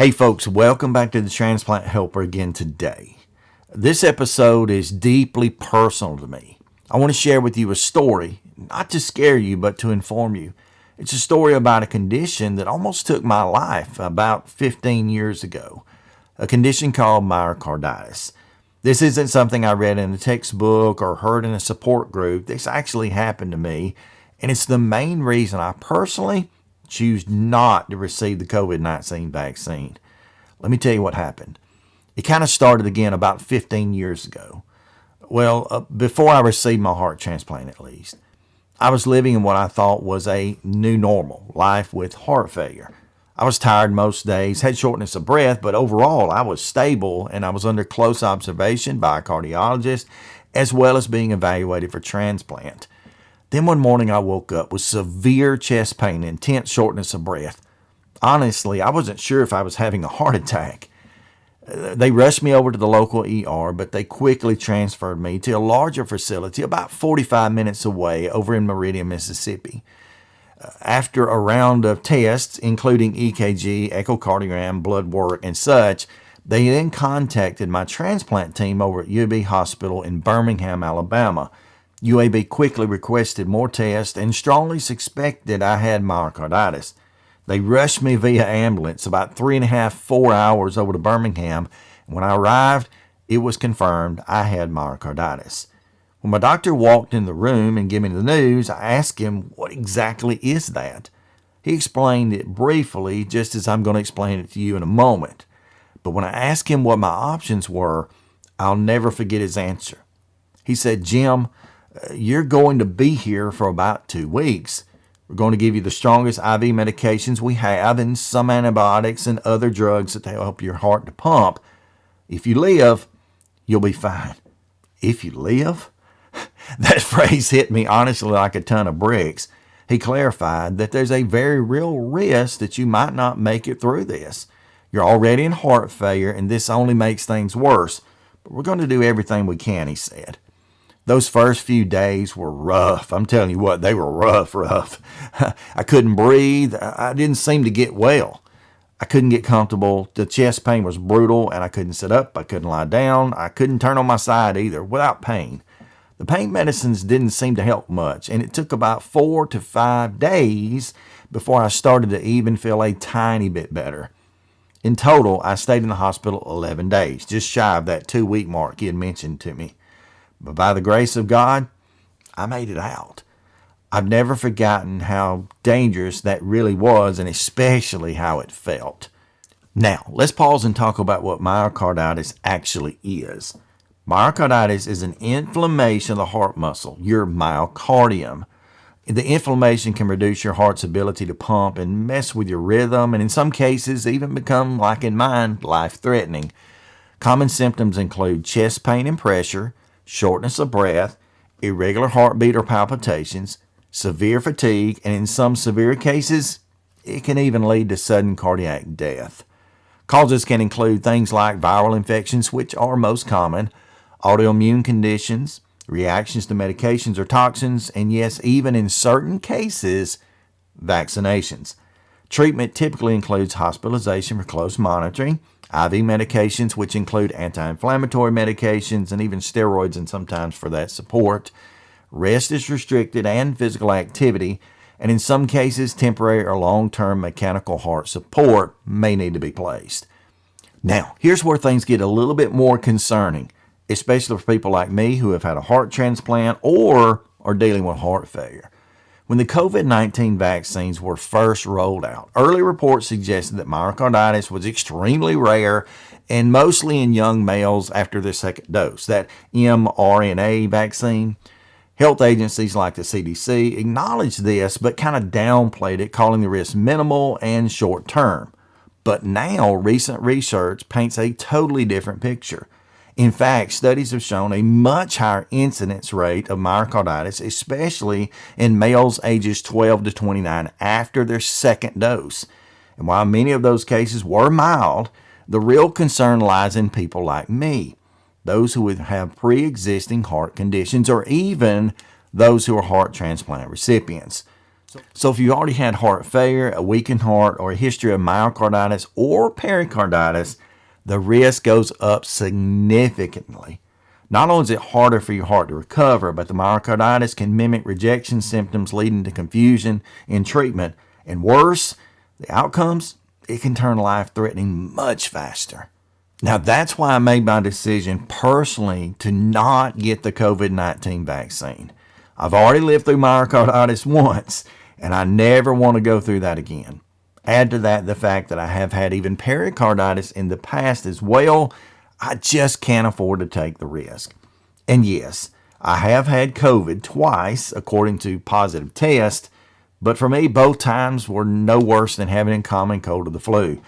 Hey folks, welcome back to the Transplant Helper again today. This episode is deeply personal to me. I want to share with you a story, not to scare you, but to inform you. It's a story about a condition that almost took my life about 15 years ago, a condition called myocarditis. This isn't something I read in a textbook or heard in a support group. This actually happened to me, and it's the main reason I personally choose not to receive the COVID-19 vaccine. Let me tell you what happened. It kind of started again about 15 years ago. Well, before I received my heart transplant at least. I was living in what I thought was a new normal, life with heart failure. I was tired most days, had shortness of breath, but overall I was stable and I was under close observation by a cardiologist as well as being evaluated for transplant. Then one morning I woke up with severe chest pain and intense shortness of breath. Honestly, I wasn't sure if I was having a heart attack. They rushed me over to the local ER, but they quickly transferred me to a larger facility about 45 minutes away over in Meridian, Mississippi. After a round of tests, including EKG, echocardiogram, blood work, and such, they then contacted my transplant team over at UAB Hospital in Birmingham, Alabama. UAB quickly requested more tests and strongly suspected I had myocarditis. They rushed me via ambulance about 3.5–4 hours over to Birmingham. And when I arrived, it was confirmed I had myocarditis. When my doctor walked in the room and gave me the news, I asked him, what exactly is that? He explained it briefly, just as I'm going to explain it to you in a moment. But when I asked him what my options were, I'll never forget his answer. He said, Jim, you're going to be here for about 2 weeks. We're going to give you the strongest IV medications we have and some antibiotics and other drugs that help your heart to pump. If you live, you'll be fine. If you live? That phrase hit me honestly like a ton of bricks. He clarified that there's a very real risk that you might not make it through this. You're already in heart failure and this only makes things worse. But we're going to do everything we can, he said. Those first few days were rough. I'm telling you what, they were rough. I couldn't breathe. I didn't seem to get well. I couldn't get comfortable. The chest pain was brutal, and I couldn't sit up. I couldn't lie down. I couldn't turn on my side either without pain. The pain medicines didn't seem to help much, and it took about 4 to 5 days before I started to even feel a tiny bit better. In total, I stayed in the hospital 11 days, just shy of that 2-week mark he had mentioned to me. But by the grace of God, I made it out. I've never forgotten how dangerous that really was and especially how it felt. Now, let's pause and talk about what myocarditis actually is. Myocarditis is an inflammation of the heart muscle, your myocardium. The inflammation can reduce your heart's ability to pump and mess with your rhythm, and in some cases even become, like in mine, life-threatening. Common symptoms include chest pain and pressure, shortness of breath, irregular heartbeat or palpitations, severe fatigue, and in some severe cases, it can even lead to sudden cardiac death. Causes can include things like viral infections, which are most common, autoimmune conditions, reactions to medications or toxins, and yes, even in certain cases, vaccinations. Treatment typically includes hospitalization for close monitoring, IV medications, which include anti-inflammatory medications and even steroids and sometimes for that support. Rest is restricted and physical activity, and in some cases, temporary or long-term mechanical heart support may need to be placed. Now, here's where things get a little bit more concerning, especially for people like me who have had a heart transplant or are dealing with heart failure. When the COVID-19 vaccines were first rolled out, early reports suggested that myocarditis was extremely rare and mostly in young males after their second dose, that mRNA vaccine. Health agencies like the CDC acknowledged this but kind of downplayed it, calling the risk minimal and short-term. But now recent research paints a totally different picture. In fact, studies have shown a much higher incidence rate of myocarditis, especially in males ages 12 to 29 after their second dose. And while many of those cases were mild, the real concern lies in people like me, those who would have pre-existing heart conditions or even those who are heart transplant recipients. So if you already had heart failure, a weakened heart, or a history of myocarditis or pericarditis, the risk goes up significantly. Not only is it harder for your heart to recover, but the myocarditis can mimic rejection symptoms leading to confusion in treatment. And worse, the outcomes, it can turn life-threatening much faster. Now, that's why I made my decision personally to not get the COVID-19 vaccine. I've already lived through myocarditis once, and I never want to go through that again. Add to that the fact that I have had even pericarditis in the past as well. I just can't afford to take the risk. And yes, I have had COVID twice, according to positive tests, but for me, both times were no worse than having a common cold or the flu.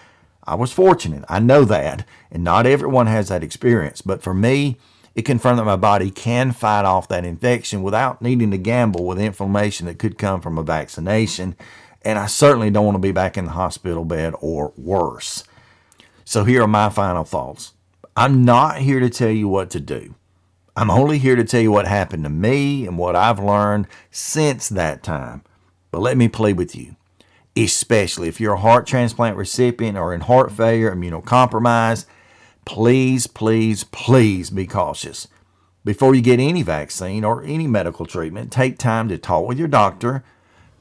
I was fortunate, I know that, and not everyone has that experience, but for me, it confirmed that my body can fight off that infection without needing to gamble with inflammation that could come from a vaccination, and I certainly don't want to be back in the hospital bed or worse. So here are my final thoughts. I'm not here to tell you what to do. I'm only here to tell you what happened to me and what I've learned since that time. But let me plead with you, especially if you're a heart transplant recipient or in heart failure, immunocompromised, please, please, please be cautious. Before you get any vaccine or any medical treatment, take time to talk with your doctor,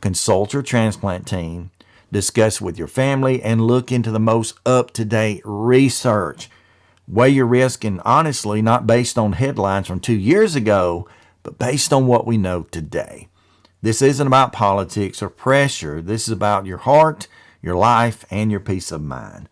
consult your transplant team, discuss with your family, and look into the most up-to-date research. Weigh your risk, and honestly, not based on headlines from 2 years ago, but based on what we know today. This isn't about politics or pressure. This is about your heart, your life, and your peace of mind.